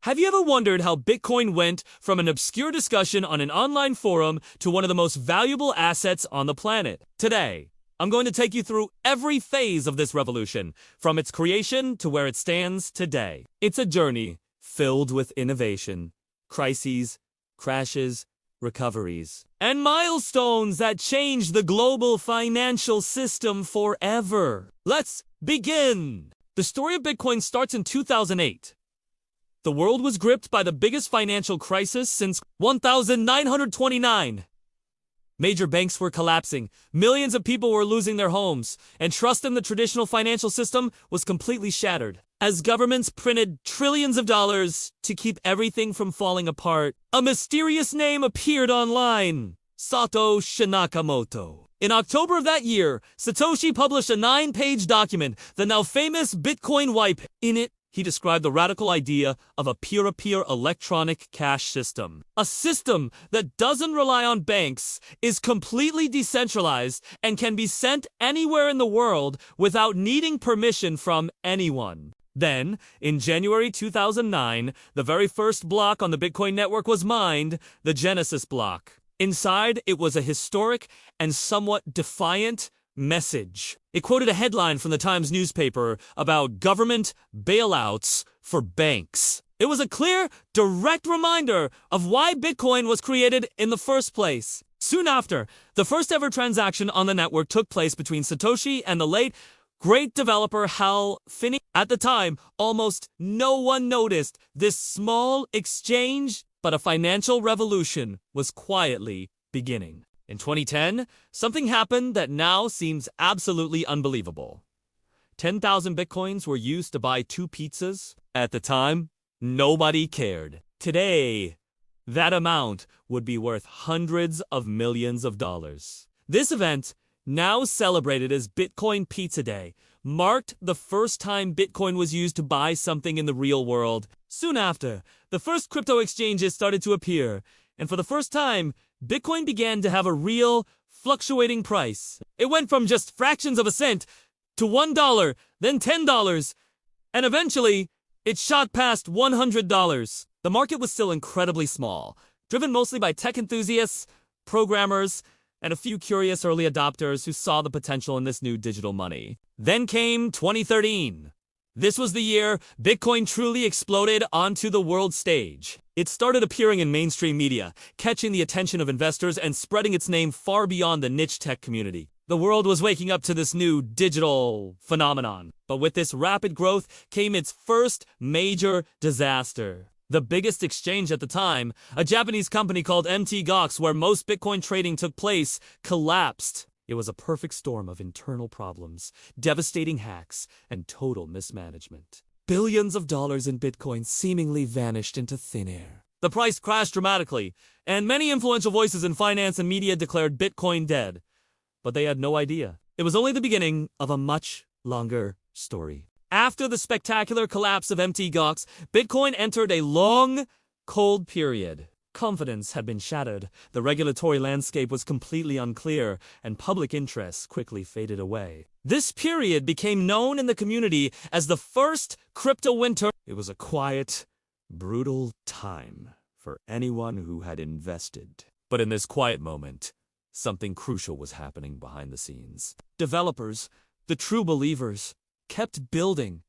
Have you ever wondered how Bitcoin went from an obscure discussion on an online forum to one of the most valuable assets on the planet? Today, I'm going to take you through every phase of this revolution, from its creation to where it stands today. It's a journey filled with innovation, crises, crashes, recoveries, and milestones that changed the global financial system forever. Let's begin! The story of Bitcoin starts in 2008. The world was gripped by the biggest financial crisis since 1929. Major banks were collapsing, millions of people were losing their homes, and trust in the traditional financial system was completely shattered. As governments printed trillions of dollars to keep everything from falling apart, a mysterious name appeared online: Satoshi Nakamoto. In October of that year, Satoshi published a 9-page document, the now famous Bitcoin White. In it, he described the radical idea of a peer-to-peer electronic cash system. A system that doesn't rely on banks, is completely decentralized, and can be sent anywhere in the world without needing permission from anyone. Then, in January 2009, the very first block on the Bitcoin network was mined, the Genesis block. Inside, it was a historic and somewhat defiant message. It quoted a headline from the Times newspaper about government bailouts for banks. It was a clear, direct reminder of why Bitcoin was created in the first place. Soon after, the first ever transaction on the network took place between Satoshi and the late great developer Halvings. At the time, almost no one noticed this small exchange, but a financial revolution was quietly beginning. In 2010, something happened that now seems absolutely unbelievable. 10,000 Bitcoins were used to buy 2 pizzas. At the time, nobody cared. Today, that amount would be worth hundreds of millions of dollars. This event, now celebrated as Bitcoin Pizza Day, marked the first time Bitcoin was used to buy something in the real world. Soon after, the first crypto exchanges started to appear, and for the first time, Bitcoin began to have a real, fluctuating price. It went from just fractions of a cent to $1, then $10, and eventually, it shot past $100. The market was still incredibly small, driven mostly by tech enthusiasts, programmers, and a few curious early adopters who saw the potential in this new digital money. Then came 2013. This was the year Bitcoin truly exploded onto the world stage. It started appearing in mainstream media, catching the attention of investors and spreading its name far beyond the niche tech community. The world was waking up to this new digital phenomenon. But with this rapid growth came its first major disaster. The biggest exchange at the time, a Japanese company called Gox, where most Bitcoin trading took place, collapsed. It was a perfect storm of internal problems, devastating hacks, and total mismanagement. Billions of dollars in Bitcoin seemingly vanished into thin air. The price crashed dramatically, and many influential voices in finance and media declared Bitcoin dead. But they had no idea. It was only the beginning of a much longer story. After the spectacular collapse of Gox, Bitcoin entered a long, cold period. Confidence had been shattered, the regulatory landscape was completely unclear, and public interest quickly faded away. This period became known in the community as the first crypto winter. It was a quiet, brutal time for anyone who had invested. But in this quiet moment, something crucial was happening behind the scenes. Developers, the true believers, kept building.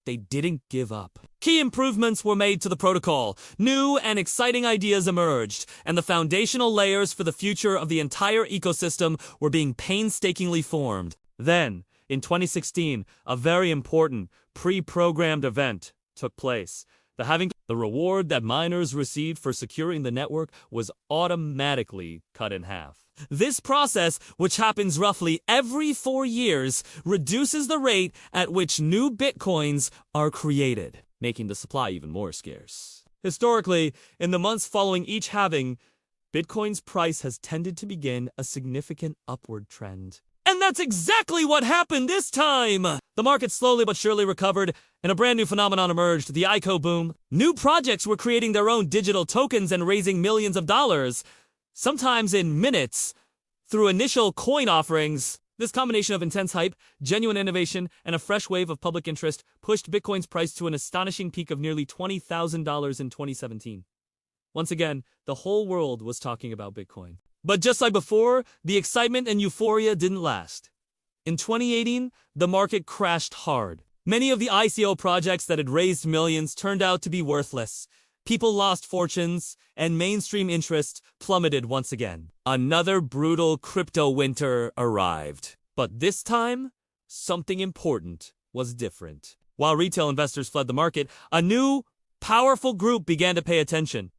They didn't give up. Key improvements were made to the protocol. New and exciting ideas emerged, and the foundational layers for the future of the entire ecosystem were being painstakingly formed. Then, in 2016, a very important pre-programmed event took place. The reward that miners received for securing the network was automatically cut in half. This process, which happens roughly every 4 years, reduces the rate at which new Bitcoins are created, making the supply even more scarce. Historically, in the months following each halving, Bitcoin's price has tended to begin a significant upward trend. And that's exactly what happened this time! The market slowly but surely recovered, and a brand new phenomenon emerged, the ICO boom. New projects were creating their own digital tokens and raising millions of dollars, sometimes in minutes, through initial coin offerings. This combination of intense hype, genuine innovation, and a fresh wave of public interest pushed Bitcoin's price to an astonishing peak of nearly $20,000 in 2017. Once again, the whole world was talking about Bitcoin. But just like before, the excitement and euphoria didn't last. In 2018, the market crashed hard. Many of the ICO projects that had raised millions turned out to be worthless. People lost fortunes, and mainstream interest plummeted once again. Another brutal crypto winter arrived. But this time, something important was different. While retail investors fled the market, a new, powerful group began to pay attention.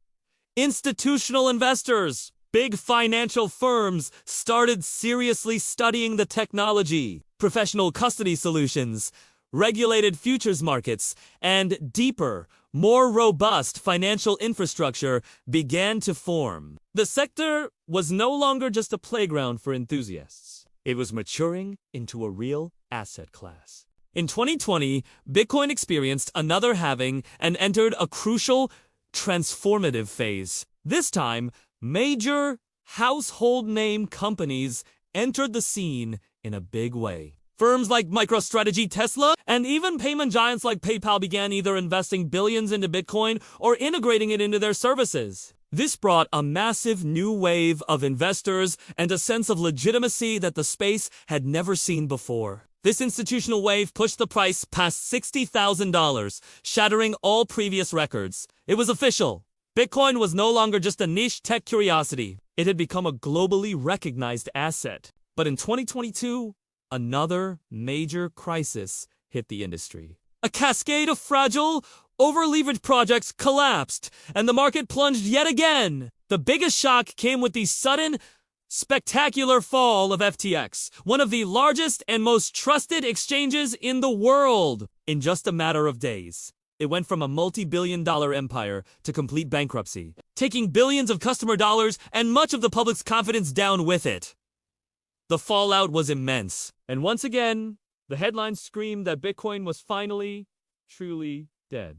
Institutional investors, big financial firms started seriously studying the technology. Professional custody solutions, regulated futures markets, and deeper, more robust financial infrastructure began to form. The sector was no longer just a playground for enthusiasts. It was maturing into a real asset class. In 2020, Bitcoin experienced another halving and entered a crucial, transformative phase. This time, major household name companies entered the scene in a big way. Firms like MicroStrategy, Tesla, and even payment giants like PayPal began either investing billions into Bitcoin or integrating it into their services. This brought a massive new wave of investors and a sense of legitimacy that the space had never seen before. This institutional wave pushed the price past $60,000, shattering all previous records. It was official. Bitcoin was no longer just a niche tech curiosity. It had become a globally recognized asset. But in 2022, another major crisis hit the industry. A cascade of fragile, over-leveraged projects collapsed, and the market plunged yet again. The biggest shock came with the sudden, spectacular fall of FTX, one of the largest and most trusted exchanges in the world. In just a matter of days, it went from a multi-billion-dollar empire to complete bankruptcy, taking billions of customer dollars and much of the public's confidence down with it. The fallout was immense, and once again, the headlines screamed that Bitcoin was finally, truly dead.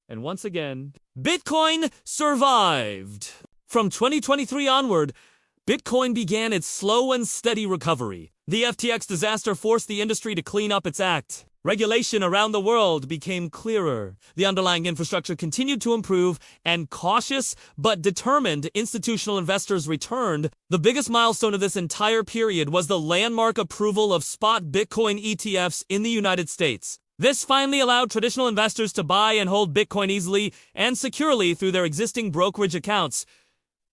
And once again, Bitcoin survived. From 2023 onward, Bitcoin began its slow and steady recovery. The FTX disaster forced the industry to clean up its act. Regulation around the world became clearer. The underlying infrastructure continued to improve, and cautious but determined institutional investors returned. The biggest milestone of this entire period was the landmark approval of spot Bitcoin ETFs in the United States. This finally allowed traditional investors to buy and hold Bitcoin easily and securely through their existing brokerage accounts.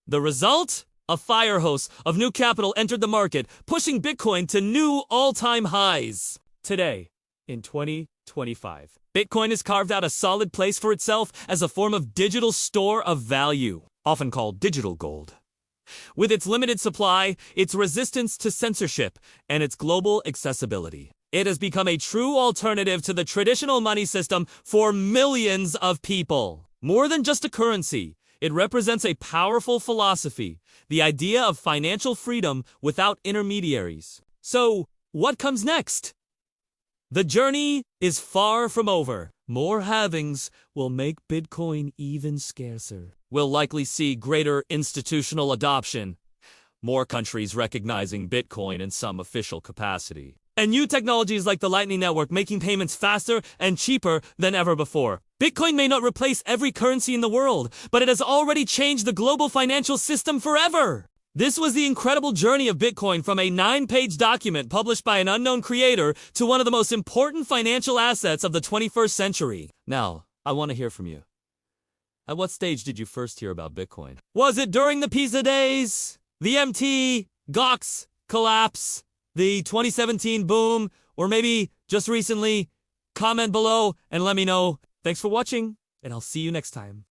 The result? A fire hose of new capital entered the market, pushing Bitcoin to new all-time highs. Today, in 2025, Bitcoin has carved out a solid place for itself as a form of digital store of value, often called digital gold. With its limited supply, its resistance to censorship, and its global accessibility, it has become a true alternative to the traditional money system for millions of people. More than just a currency, it represents a powerful philosophy, the idea of financial freedom without intermediaries. So, what comes next? The journey is far from over. More halvings will make Bitcoin even scarcer. We'll likely see greater institutional adoption, more countries recognizing Bitcoin in some official capacity, and new technologies like the Lightning Network making payments faster and cheaper than ever before. Bitcoin may not replace every currency in the world, but it has already changed the global financial system forever. This was the incredible journey of Bitcoin from a 9-page document published by an unknown creator to one of the most important financial assets of the 21st century. Now, I want to hear from you. At what stage did you first hear about Bitcoin? Was it during the Pizza days, the MT, Gox collapse, the 2017 boom, or maybe just recently? Comment below and let me know. Thanks for watching, and I'll see you next time.